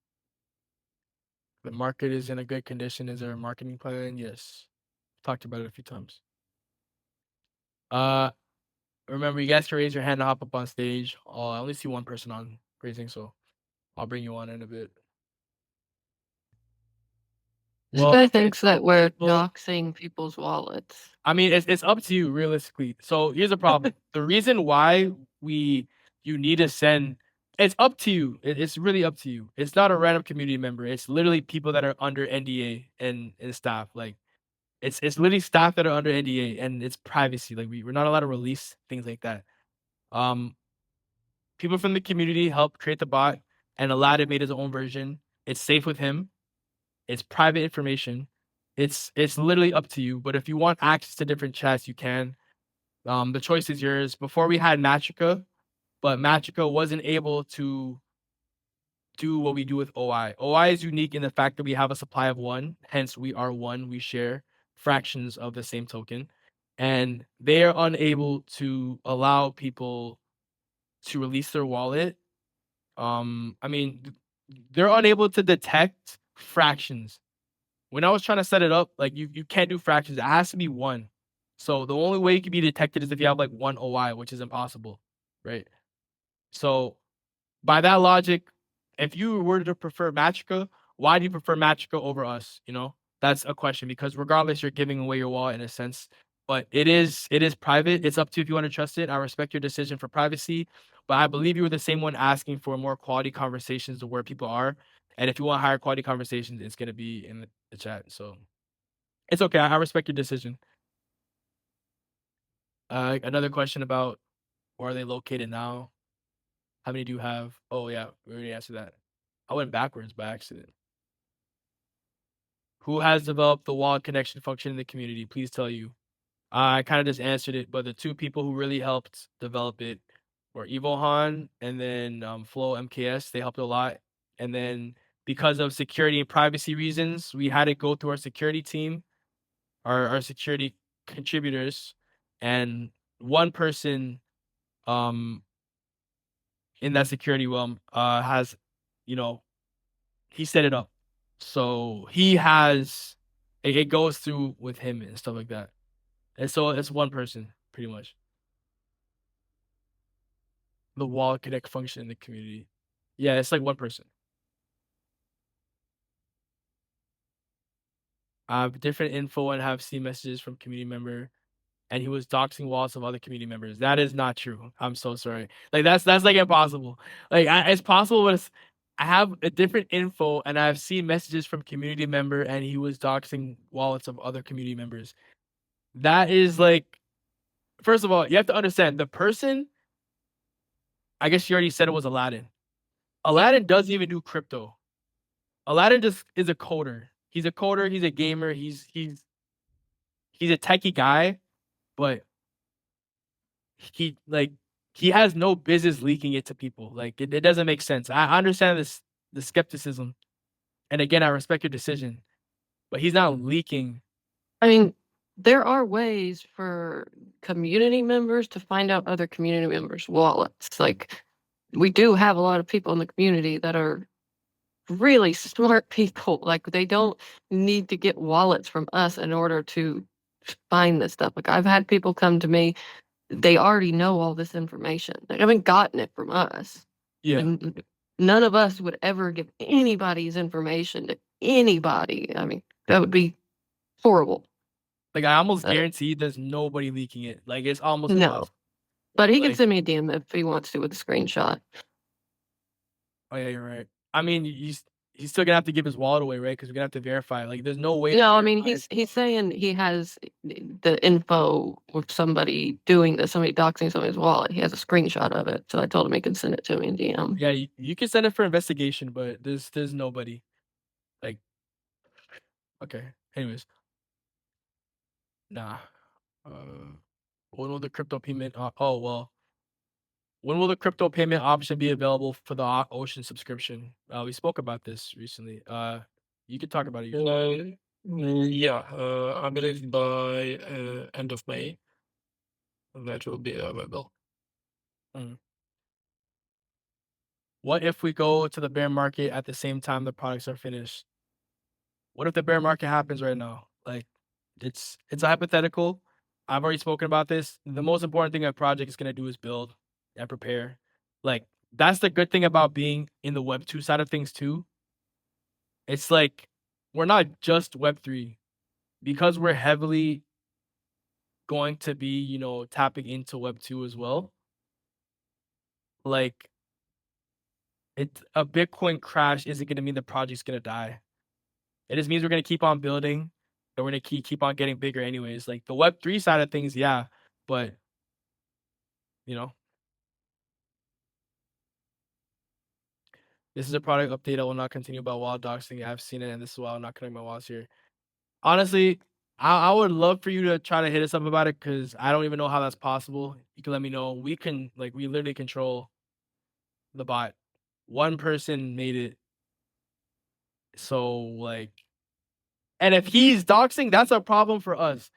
market is in a good condition. Is there a marketing plan? Yes. Talked about it a few times. Remember, you guys can raise your hand to hop up on stage. I only see one person on raising, so I'll bring you on in a bit. This guy thinks that we're doxing people's wallets. I mean, it's up to you, realistically. So here's the problem. The reason why you need to send, it's up to you. It's really up to you. It's not a random community member. It's literally people that are under NDA and staff. Like, it's literally staff that are under NDA, and it's privacy. Like, we're not allowed to release things like that. People from the community helped create the bot, and Aladdin made his own version. It's safe with him. It's private information. It's literally up to you. But if you want access to different chats, you can. The choice is yours. Before we had Matrica, but Matrica wasn't able to do what we do with OI. OI is unique in the fact that we have a supply of 1, hence we are 1. We share fractions of the same token, and they are unable to allow people to release their wallet. I mean, they're unable to detect fractions. When I was trying to set it up, like, you can't do fractions. It has to be 1. So the only way it can be detected is if you have, like, 1 OI, which is impossible, right? So by that logic, if you were to prefer Matrica, why do you prefer Matrica over us? You know, that's a question, because regardless, you're giving away your wallet in a sense. But it is private. It's up to you if you want to trust it. I respect your decision for privacy, but I believe you were the same one asking for more quality conversations to where people are. And if you want higher quality conversations, it's gonna be in the chat. So it's okay. I respect your decision. Another question about where are they located now? How many do you have? Oh yeah, we already answered that. I went backwards by accident. Who has developed the wallet connection function in the community? Please tell you. I kind of just answered it, but the 2 people who really helped develop it were Evohan and then Flow MKS. They helped a lot. And then because of security and privacy reasons, we had to go through our security team, our security contributors, and one person in that security realm has, you know, he set it up. So he has it goes through with him and stuff like that. And so it's one person, pretty much. The wall connect function in the community. Yeah, it's like one person. I have different info and have seen messages from community member, and he was doxing wallets of other community members. That is not true. I'm so sorry. Like, that's like impossible. Like, it's possible, but I have a different info, and I've seen messages from community member, and he was doxing wallets of other community members. That is like, first of all, you have to understand the person. I guess you already said it was Aladdin. Aladdin doesn't even do crypto. Aladdin just is a coder. He's a coder. He's a gamer. He's a techie guy, but he, like, he has no business leaking it to people. Like it doesn't make sense. I understand the skepticism, and again, I respect your decision, but he's not leaking. I mean, there are ways for community members to find out other community members' wallets. Like, we do have a lot of people in the community that are really smart people. Like, they don't need to get wallets from us in order to find this stuff. Like, I've had people come to me, they already know all this information. They haven't gotten it from us. Yeah. And none of us would ever give anybody's information to anybody. I mean, that would be horrible. Like I almost guarantee there's nobody leaking it. Like it's almost No. impossible. But he can Like- send me a DM if he wants to with a screenshot. Oh yeah, you're right. I mean, he's still gonna have to give his wallet away, right? Because we're gonna have to verify. Like, there's no way. No, I mean he's saying he has the info of somebody doing this, somebody doxing somebody's wallet. He has a screenshot of it, so I told him he could send it to me in DM. Yeah, you can send it for investigation, but there's nobody. Like, okay. Anyways, nah. When will the crypto payment? Oh well. When will the crypto payment option be available for the Ocean subscription? We spoke about this recently. You could talk about it. Yeah, I believe by end of May that will be available. What if we go to the bear market at the same time the products are finished? What if the bear market happens right now? Like, it's a hypothetical. I've already spoken about this. The most important thing a project is gonna do is build and prepare. Like, that's the good thing about being in the Web 2 side of things too. It's like we're not just Web 3 because we're heavily going to be, tapping into Web 2 as well. Like, a Bitcoin crash isn't gonna mean the project's gonna die. It just means we're gonna keep on building and we're gonna keep on getting bigger anyways. Like the Web3 side of things, yeah, but this is a product update. I will not continue about wild doxing. I've seen it, and this is why I'm not cutting my wallets here. Honestly, I would love for you to try to hit us up about it because I don't even know how that's possible. You can let me know. We literally control the bot. One person made it. So and if he's doxing, that's a problem for us.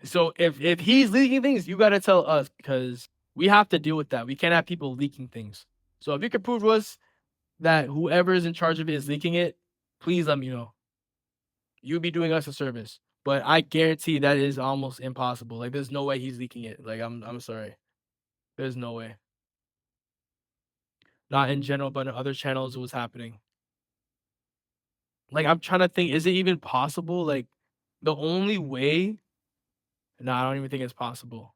So if he's leaking things, you gotta tell us because we have to deal with that. We can't have people leaking things. So if you can prove to us that whoever is in charge of it is leaking it, please let me know. You'll be doing us a service. But I guarantee that is almost impossible. Like there's no way he's leaking it. Like I'm sorry. There's no way. Not in general, but in other channels it was happening. Like I'm trying to think, is it even possible? Like the only way. No, I don't even think it's possible.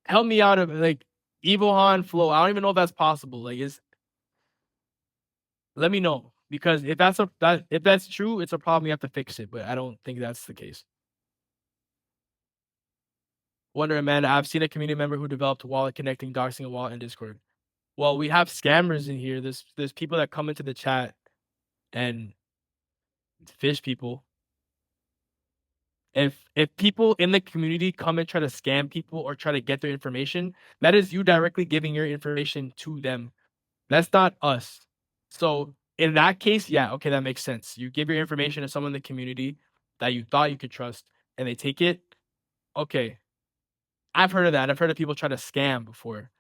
Help me out of like Evohan Flow. I don't even know if that's possible. Like let me know. Because if that's true, it's a problem, you have to fix it. But I don't think that's the case. Wonder Amanda, I've seen a community member who developed a wallet connecting doxing a wallet in Discord. Well, we have scammers in here. There's people that come into the chat and fish people. If people in the community come and try to scam people or try to get their information, that is you directly giving your information to them. That's not us. So in that case, yeah, okay, that makes sense. You give your information to someone in the community that you thought you could trust and they take it. Okay. I've heard of that. I've heard of people try to scam before.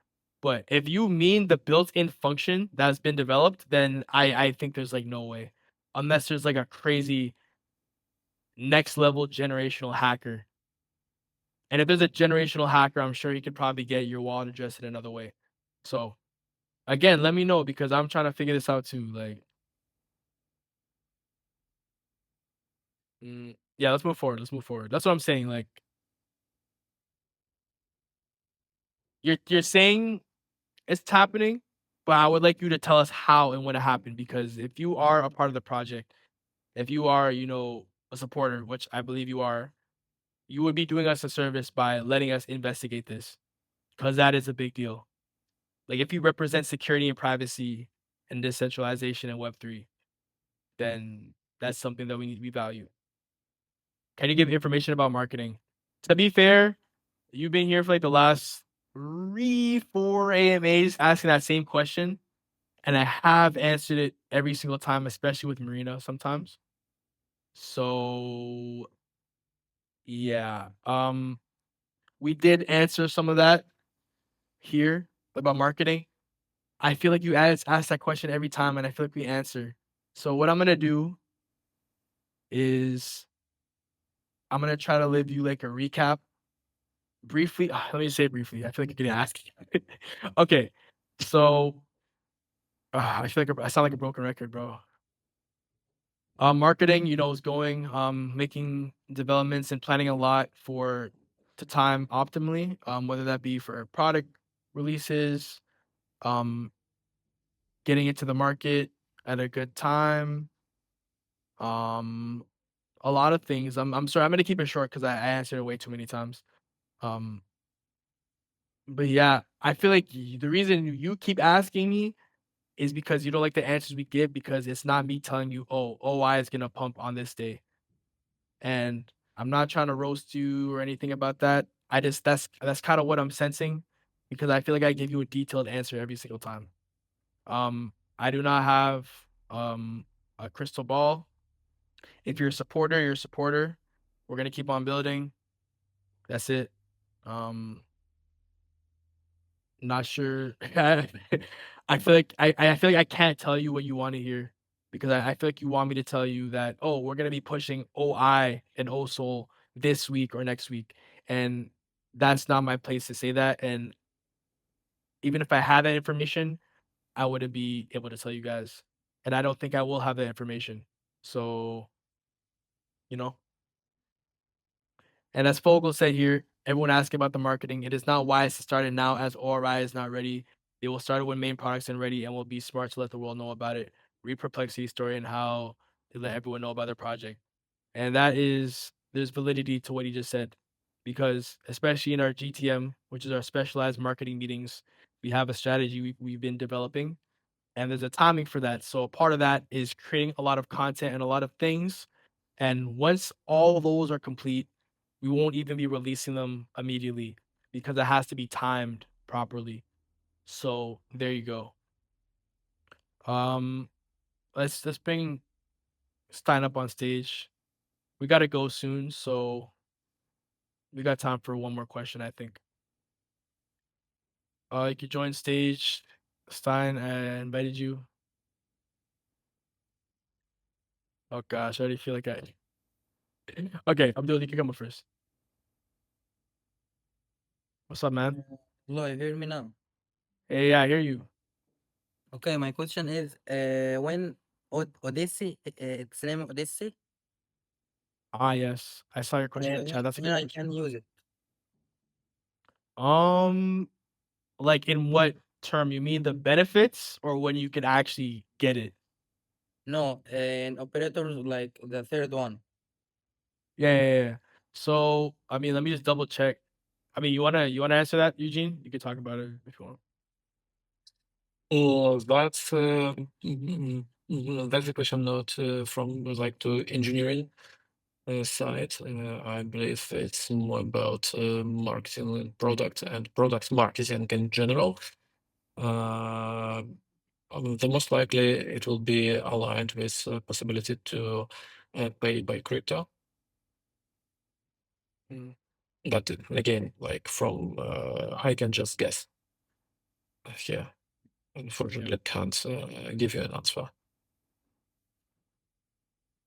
But if you mean the built-in function that's been developed, then I think there's like no way. Unless there's like a crazy next level generational hacker. And if there's a generational hacker, I'm sure he could probably get your wallet address in another way. So again, let me know because I'm trying to figure this out too. Like, yeah, let's move forward. That's what I'm saying. Like, you're saying it's happening, but I would like you to tell us how and when it happened because if you are a part of the project, if you are, a supporter, which I believe you are, you would be doing us a service by letting us investigate this because that is a big deal. Like, if you represent security and privacy and decentralization in Web3, then that's something that we value. Can you give information about marketing? To be fair, you've been here for like the last 3-4 AMAs asking that same question, and I have answered it every single time, especially with Marina sometimes. So yeah, we did answer some of that here about marketing. I feel like you ask that question every time, and I feel like we answer. So what I'm gonna do is I'm gonna try to leave you like a recap briefly. Let me say it briefly. I feel like you're gonna ask. Okay, so I feel like I sound like a broken record, bro. Marketing, is going, making developments and planning a lot for to time optimally, whether that be for product releases, um, getting it to the market at a good time, um, a lot of things. I'm sorry, I'm gonna keep it short because I answered it way too many times. Um, but yeah, I feel like the reason you keep asking me is because you don't like the answers we give because it's not me telling you, oh, OI is gonna pump on this day. And I'm not trying to roast you or anything about that. I just that's kind of what I'm sensing because I feel like I give you a detailed answer every single time. I do not have a crystal ball. If you're a supporter, you're a supporter. We're gonna keep on building. That's it. Um, Not sure. I feel like I feel like I can't tell you what you want to hear because I feel like you want me to tell you that, oh, we're gonna be pushing OI and OSOL this week or next week, and that's not my place to say that. And even if I had that information, I wouldn't be able to tell you guys, and I don't think I will have that information. So, you know. And as Fogel said here, everyone asking about the marketing, it is not wise to start it now as ORI is not ready. They will start it when main products are ready and will be smart to let the world know about it. Read Perplexity story and how they let everyone know about their project. And there's validity to what he just said. Because especially in our GTM, which is our specialized marketing meetings, we have a strategy we've been developing and there's a timing for that. So a part of that is creating a lot of content and a lot of things. And once all those are complete, we won't even be releasing them immediately because it has to be timed properly. So there you go. Um, let's bring Stein up on stage. We gotta go soon, so we got time for one more question, I think. You could join stage. Stein, I invited you. Oh gosh, I already feel like I. Okay, Abdul, you can come up first. What's up, man? Hello, you hear me now? Hey, yeah, I hear you. Okay, my question is, when Odyssey, its name Odyssey, Ah, yes, I saw your question in the chat. That's a when good I question. can use it? Um, like in what term? You mean the benefits or when you can actually get it? No, and operators like the third one. Yeah. So, I mean, let me just double check. I mean, you wanna answer that, Eugene? You can talk about it if you want. That's a question not from like to engineering side. I believe it's more about marketing and product marketing in general. The most likely it will be aligned with possibility to pay by crypto. Mm, But again, like from I can just guess. Yeah, unfortunately, can't give you an answer.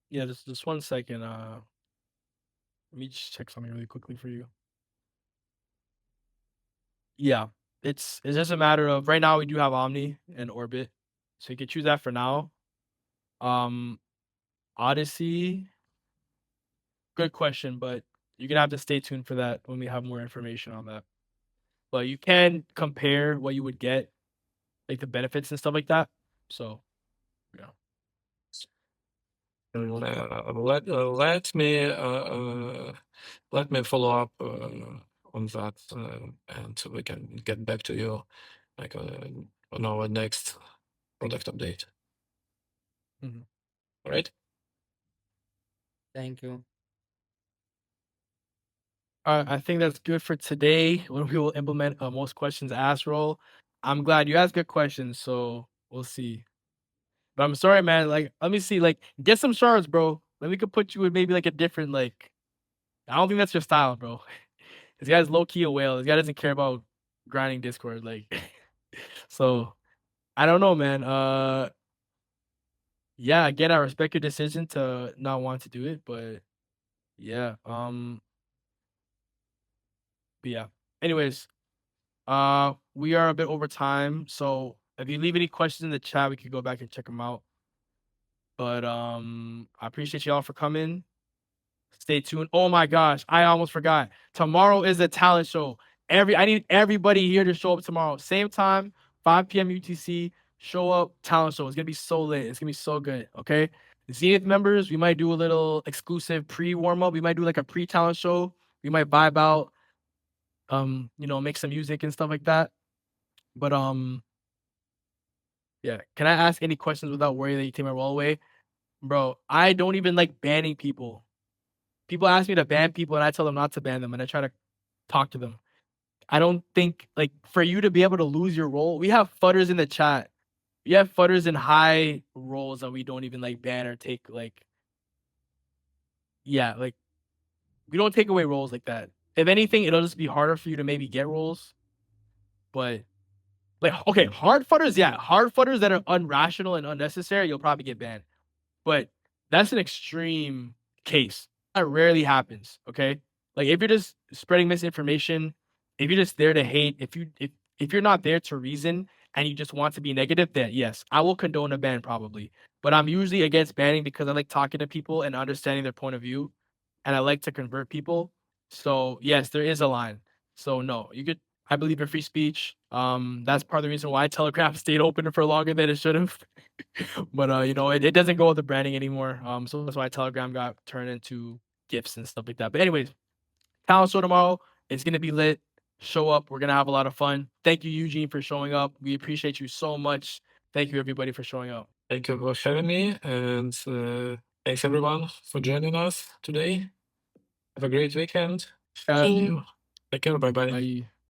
Yeah, just 1 second. Let me just check something really quickly for you. Yeah, it's just a matter of right now we do have Omni and Orbit, so you can choose that for now. Um, Odyssey, good question, but you're gonna have to stay tuned for that when we have more information on that. But you can compare what you would get, like the benefits and stuff like that. So, yeah. Let me follow up on that, and we can get back to you like on our next product update. Mhm. All right. Thank you. I think that's good for today when we will implement a most questions asked role. I'm glad you asked good questions, so we'll see. But I'm sorry, man. Like, let me see. Like, get some shards, bro. Then we could put you in maybe like a different like. I don't think that's your style, bro. This guy's low key a whale. This guy doesn't care about grinding Discord. Like, so I don't know, man. Yeah, again, I respect your decision to not want to do it, but yeah. But yeah. Anyways, we are a bit over time, so if you leave any questions in the chat, we could go back and check them out. But I appreciate y'all for coming. Stay tuned. Oh my gosh, I almost forgot. Tomorrow is a talent show. I need everybody here to show up tomorrow. Same time, 5 p.m. UTC. Show up, talent show. It's gonna be so lit. It's gonna be so good. Okay. Zenith members, we might do a little exclusive pre-warm-up. We might do like a pre-talent show. We might vibe out, make some music and stuff like that. But yeah. Can I ask any questions without worrying that you take my role away? Bro, I don't even like banning people. People ask me to ban people and I tell them not to ban them and I try to talk to them. I don't think like for you to be able to lose your role, we have fudders in the chat. We have fudders in high roles that we don't even like ban or take like like we don't take away roles like that. If anything, it'll just be harder for you to maybe get roles. But like okay, hard fudders that are unrational and unnecessary, you'll probably get banned. But that's an extreme case. That rarely happens, okay? Like if you're just spreading misinformation, if you're just there to hate, if you're not there to reason and you just want to be negative, then yes, I will condone a ban probably. But I'm usually against banning because I like talking to people and understanding their point of view, and I like to convert people. So yes, there is a line. So no, you could. I believe in free speech. That's part of the reason why Telegram stayed open for longer than it should have. But it doesn't go with the branding anymore. So that's why Telegram got turned into gifts and stuff like that. But anyways, talent show tomorrow. It's gonna be lit. Show up. We're gonna have a lot of fun. Thank you, Eugene, for showing up. We appreciate you so much. Thank you, everybody, for showing up. Thank you for having me, and thanks everyone for joining us today. Have a great weekend. See you. Take care. Bye bye. Bye.